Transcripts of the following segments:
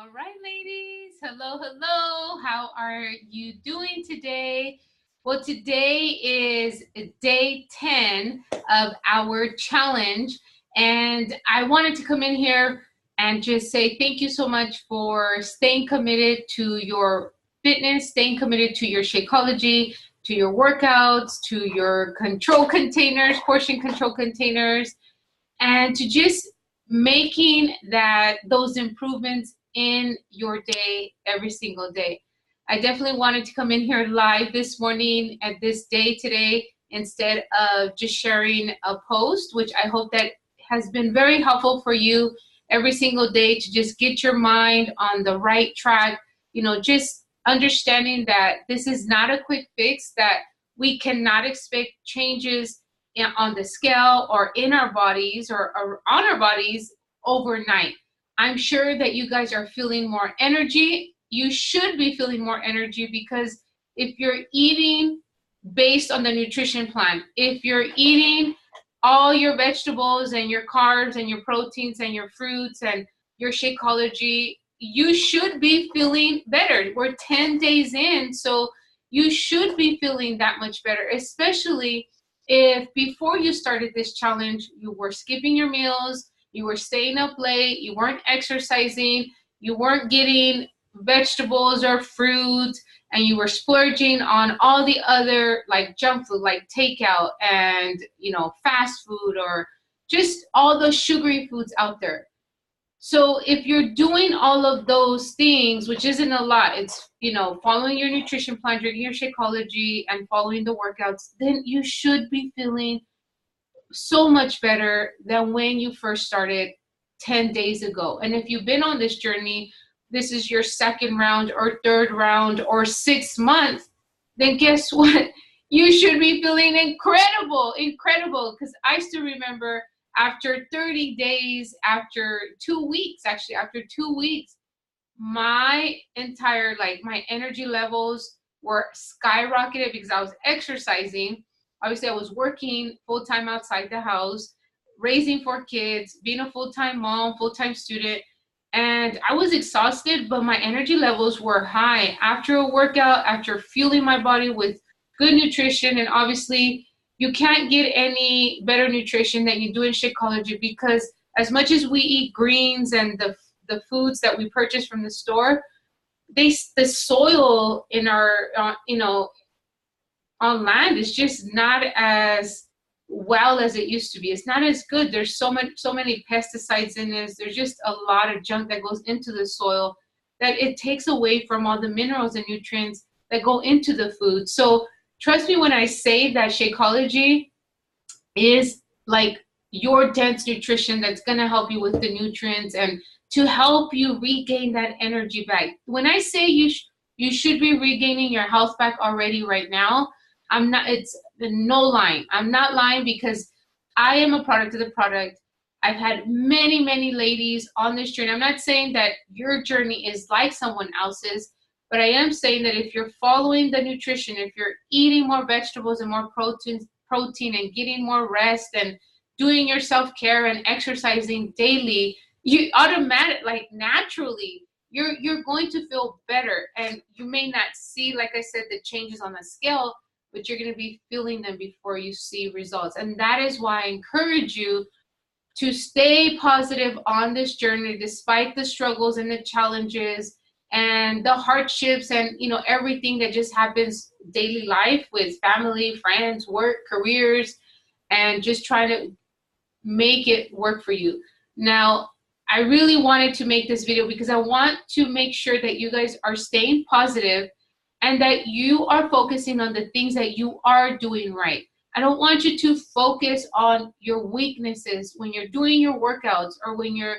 All right, ladies. Hello, hello. How are you doing today? Well, today is day 10 of our challenge. And I wanted to come in here and just say thank you so much for staying committed to your fitness, staying committed to your Shakeology, to your workouts, to your control containers, portion control containers, and to just making that those improvements in your day every single day. I definitely wanted to come in here live this morning at this day today instead of just sharing a post, which I hope that has been very helpful for you every single day to just get your mind on the right track. Just understanding that this is not a quick fix, that we cannot expect changes on the scale or in our bodies or on our bodies overnight. I'm sure that you guys are feeling more energy. You should be feeling more energy because if you're eating based on the nutrition plan, if you're eating all your vegetables and your carbs and your proteins and your fruits and your Shakeology, you should be feeling better. We're 10 days in, so you should be feeling that much better, especially if before you started this challenge, you were skipping your meals, you were staying up late, you weren't exercising, you weren't getting vegetables or fruit, and you were splurging on all the other like junk food, like takeout and, fast food or just all those sugary foods out there. So if you're doing all of those things, which isn't a lot, it's, following your nutrition plan, drinking your Shakeology, and following the workouts, then you should be feeling so much better than when you first started 10 days ago. And if you've been on this journey, this is your second round or third round or 6 months, then guess what? You should be feeling incredible, because I still remember after 30 days, after 2 weeks, my entire, my energy levels were skyrocketed because I was exercising. Obviously, I was working full-time outside the house, raising 4 kids, being a full-time mom, full-time student, and I was exhausted, but my energy levels were high after a workout, after fueling my body with good nutrition. And obviously, you can't get any better nutrition than you do in Shakeology, because as much as we eat greens and the foods that we purchase from the store, the soil in our on land is just not as well as it used to be. It's not as good. There's so many pesticides in this. There's just a lot of junk that goes into the soil that it takes away from all the minerals and nutrients that go into the food. So trust me when I say that Shakeology is like your dense nutrition that's going to help you with the nutrients and to help you regain that energy back. When I say you should be regaining your health back already right now, it's no lying. I'm not lying, because I am a product of the product. I've had many, many ladies on this journey. I'm not saying that your journey is like someone else's, but I am saying that if you're following the nutrition, if you're eating more vegetables and more protein and getting more rest and doing your self-care and exercising daily, you naturally, you're going to feel better. And you may not see, like I said, the changes on the scale, but you're going to be feeling them before you see results. And that is why I encourage you to stay positive on this journey, despite the struggles and the challenges and the hardships and, everything that just happens daily life with family, friends, work, careers, and just trying to make it work for you. Now, I really wanted to make this video because I want to make sure that you guys are staying positive and that you are focusing on the things that you are doing right. I don't want you to focus on your weaknesses when you're doing your workouts or when you're,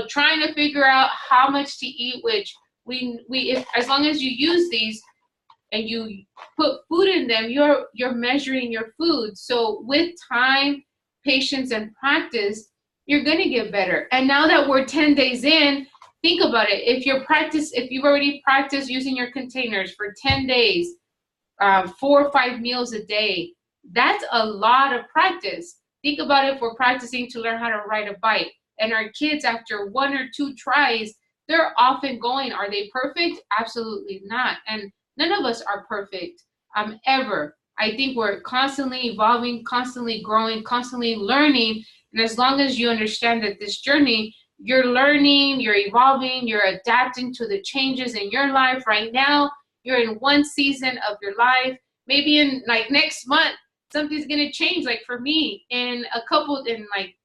trying to figure out how much to eat, which if as long as you use these and you put food in them, you're measuring your food. So with time, patience, and practice, you're going to get better. And now that we're 10 days in, think about it. If you've already practiced using your containers for 10 days, 4 or 5 meals a day, that's a lot of practice. Think about it. If we're practicing to learn how to ride a bike, and our kids, after 1 or 2 tries, they're off and going. Are they perfect? Absolutely not. And none of us are perfect ever. I think we're constantly evolving, constantly growing, constantly learning. And as long as you understand that this journey, you're learning, you're evolving, you're adapting to the changes in your life right now. You're in one season of your life. Maybe in like next month, something's gonna change. Like for me, in like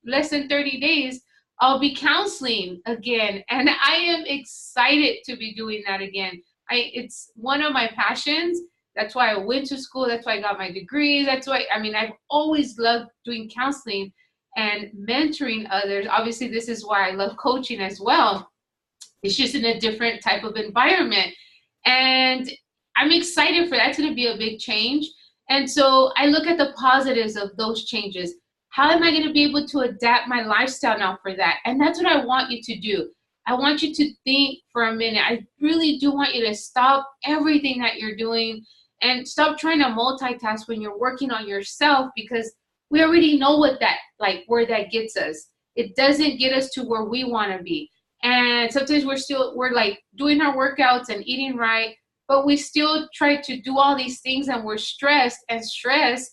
less than 30 days, I'll be counseling again. And I am excited to be doing that again. It's one of my passions. That's why I went to school. That's why I got my degree. That's why, I mean, I've always loved doing counseling and mentoring others. Obviously, this is why I love coaching as well. It's just in a different type of environment. And I'm excited for that. It's going to be a big change. And so I look at the positives of those changes. How am I going to be able to adapt my lifestyle now for that? And that's what I want you to do. I want you to think for a minute. I really do want you to stop everything that you're doing and stop trying to multitask when you're working on yourself, because we already know what that, like, where that gets us. It doesn't get us to where we want to be. And sometimes we're like doing our workouts and eating right, but we still try to do all these things and we're stressed, and stress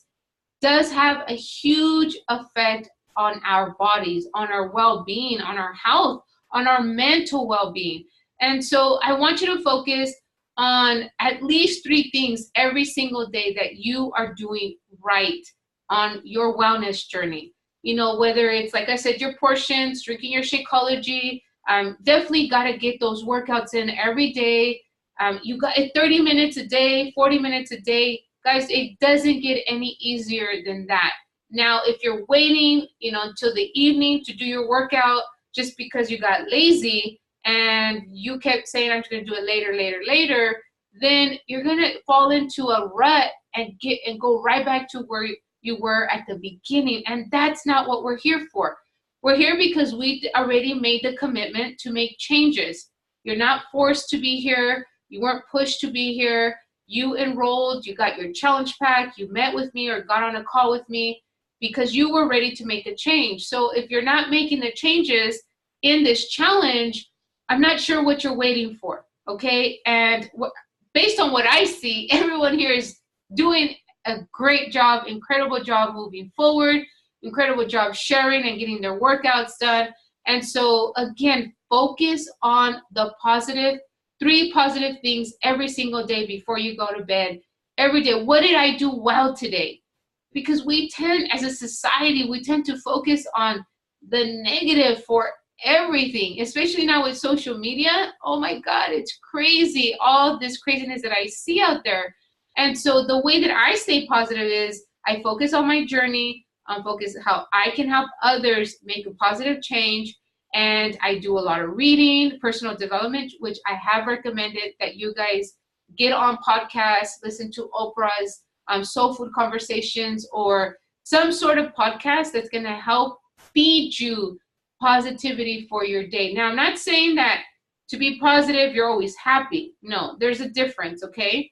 does have a huge effect on our bodies, on our well-being, on our health, on our mental well-being. And so I want you to focus on at least 3 things every single day that you are doing right on your wellness journey. You know, whether it's, like I said, your portions, drinking your Shakeology, definitely got to get those workouts in every day. You got 30 minutes a day, 40 minutes a day. Guys, it doesn't get any easier than that. Now, if you're waiting, until the evening to do your workout just because you got lazy and you kept saying, I'm going to do it later, then you're going to fall into a rut and go right back to where you were at the beginning. And that's not what we're here for. We're here because we already made the commitment to make changes. You're not forced to be here. You weren't pushed to be here. You enrolled, you got your challenge pack, you met with me or got on a call with me because you were ready to make a change. So if you're not making the changes in this challenge, I'm not sure what you're waiting for, okay? And based on what I see, everyone here is doing a great job, incredible job moving forward, incredible job sharing and getting their workouts done. And so again, focus on the positive. 3 positive things every single day before you go to bed. Every day, what did I do well today? Because we tend, as a society, we tend to focus on the negative for everything, especially now with social media. Oh my God, it's crazy, all this craziness that I see out there. And so the way that I stay positive is I focus on my journey, focus how I can help others make a positive change. And I do a lot of reading, personal development, which I have recommended that you guys get on podcasts, listen to Oprah's Soul Food Conversations, or some sort of podcast that's going to help feed you positivity for your day. Now, I'm not saying that to be positive, you're always happy. No, there's a difference, okay?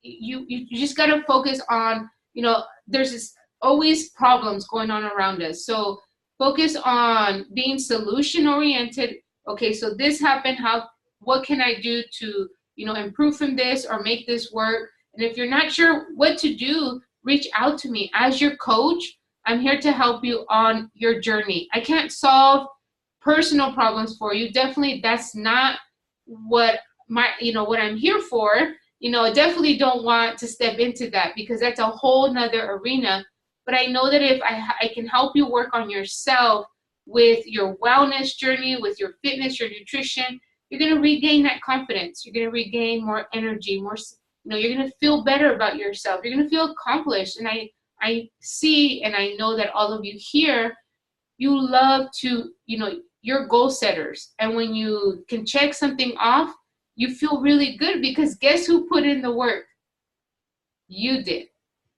You just got to focus on, there's always problems going on around us. So focus on being solution oriented. Okay, so this happened. What can I do to, improve from this or make this work? And if you're not sure what to do, reach out to me. As your coach, I'm here to help you on your journey. I can't solve personal problems for you. Definitely, that's not what what I'm here for. I definitely don't want to step into that because that's a whole nother arena. But I know that if I can help you work on yourself with your wellness journey, with your fitness, your nutrition, you're going to regain that confidence. You're going to regain more energy, you're going to feel better about yourself. You're going to feel accomplished. And I see and I know that all of you here, you love to, you're goal setters. And when you can check something off, you feel really good because guess who put in the work? You did.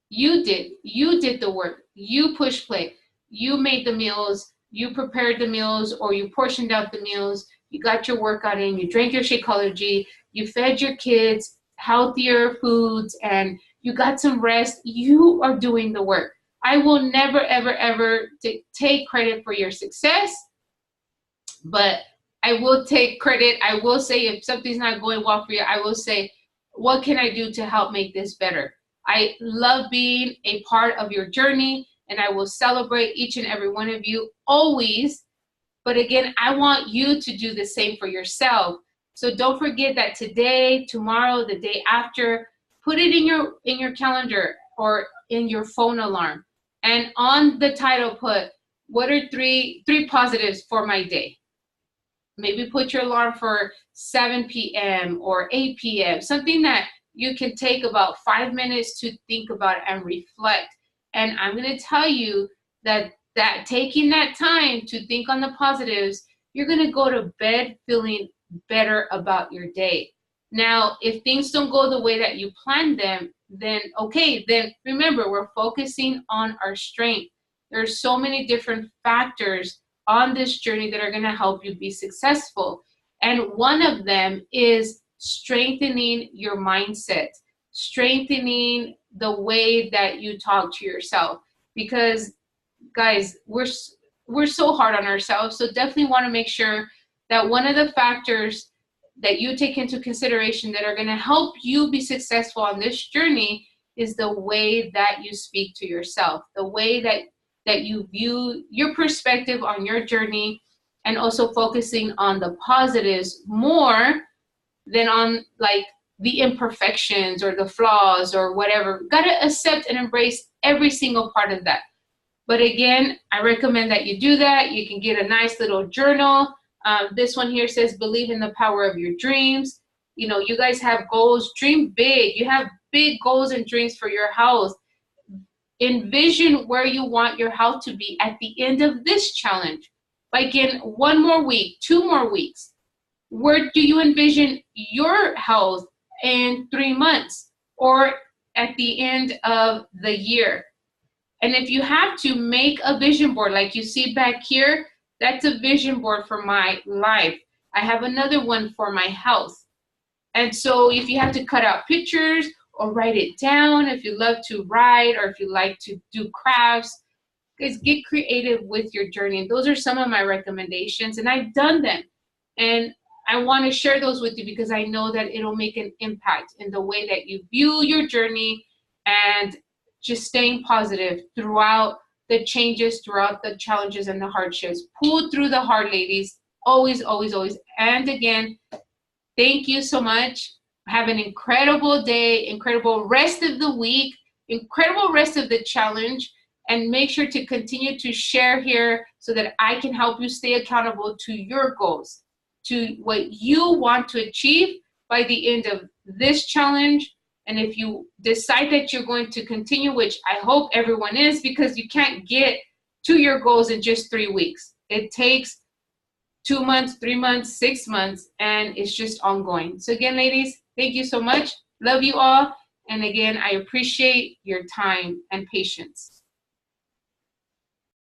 You did the work. You pushed play. You made the meals. You prepared the meals, or you portioned out the meals. You got your workout in. You drank your Shakeology. You fed your kids healthier foods, and you got some rest. You are doing the work. I will never, ever, ever take credit for your success, but I will take credit. I will say if something's not going well for you, I will say, what can I do to help make this better? I love being a part of your journey, and I will celebrate each and every one of you always. But again, I want you to do the same for yourself. So don't forget that today, tomorrow, the day after, put it in your calendar or in your phone alarm. And on the title, put what are three positives for my day. Maybe put your alarm for 7 p.m. or 8 p.m., something that you can take about 5 minutes to think about and reflect. And I'm going to tell you that taking that time to think on the positives, you're going to go to bed feeling better about your day. Now, if things don't go the way that you planned them, then okay, then remember, we're focusing on our strength. There's so many different factors on this journey that are going to help you be successful. And one of them is strengthening your mindset, strengthening the way that you talk to yourself. Because guys, we're so hard on ourselves. So definitely want to make sure that one of the factors that you take into consideration that are going to help you be successful on this journey is the way that you speak to yourself, the way that you view your perspective on your journey, and also focusing on the positives more than on like the imperfections or the flaws or whatever. Got to accept and embrace every single part of that. But again, I recommend that you do that. You can get a nice little journal. This one here says, believe in the power of your dreams. You know, you guys have goals, dream big. You have big goals and dreams for your health. Envision where you want your health to be at the end of this challenge. Like in 1 more week, 2 more weeks. Where do you envision your health in 3 months or at the end of the year? And if you have to, make a vision board like you see back here, that's a vision board for my life. I have another one for my health. And so if you have to cut out pictures or write it down, if you love to write or if you like to do crafts, guys, get creative with your journey. And those are some of my recommendations, and I've done them. And I want to share those with you because I know that it'll make an impact in the way that you view your journey and just staying positive throughout the changes, throughout the challenges and the hardships. Pull through the hard, ladies. Always, always, always. And again, thank you so much. Have an incredible day, incredible rest of the week, incredible rest of the challenge, and make sure to continue to share here so that I can help you stay accountable to your goals, to what you want to achieve by the end of this challenge. And if you decide that you're going to continue, which I hope everyone is, because you can't get to your goals in just 3 weeks. It takes 2 months, 3 months, 6 months, and it's just ongoing. So again, ladies, thank you so much. Love you all. And again, I appreciate your time and patience.